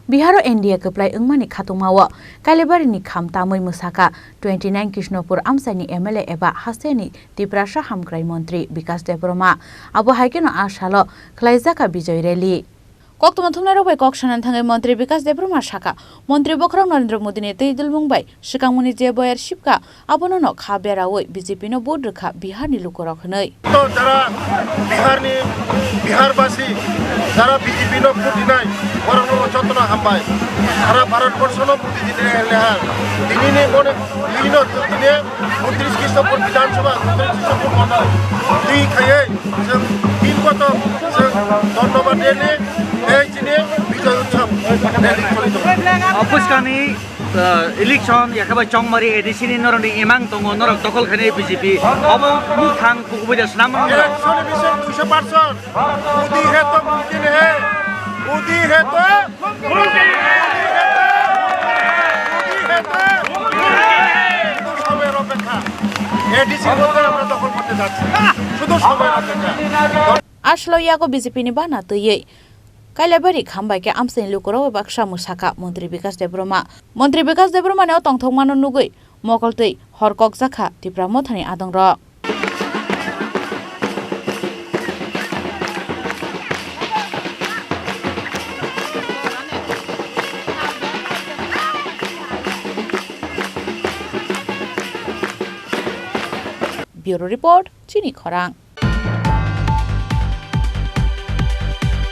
Biharo NDA Kwplai wngmani Khatungmao Kailaibari ni Kham Tamwi Mwsakha 29 Krishnapur Amchaini MLA eba Hasteni Tiprasa Hamkrai Mantri Bikash Debbarma abo Haikheno Salo Khlaijakha Bijoy rally Koktuma thumnaro bai koksanan thangai Mantri Bikash Debbarma Shaka Mantri Khorang Narendra Modi ne teidul mungbai sikangmuni je boyar shipka abono no khabera oi BJP no board rakha Bihar ni lukorok hnai to jara Bihar basi jara BJP no puti nai Khorang chotna hambai sara Bharat borsho no puti dine leha dinine mone dino dine 29 Krishnapur Vidhan Sabha 29 Krishnapur mandal dui khaye tin koto ধন্যবাদ দেনে এই চিনে বিজয় উৎসব rally চলিত অপুষ্কানি election একেবারে চংমারি এডিসিনি নরনি among দङ নরক দখল খানে BJP অব মুথাং কুকুবইদা স্নাম इलेक्शन मिशन 200% मोदी है तो मुमकिन है मोदी है तो সময়ের অপেক্ষা এডিসি বলতে আমরা দখল করতে যাচ্ছি শুধু সময়ের অপেক্ষা Aslo yago BJP ni bana tuyei Kailaibari khambai ke Amchaini lukoro baksa Mwsakha Mantri Bikash Debbarma ne tongthokmano nugui mokoltui Khlaijakha Tiprura mothani adongrok Bureau Report Chini Khorang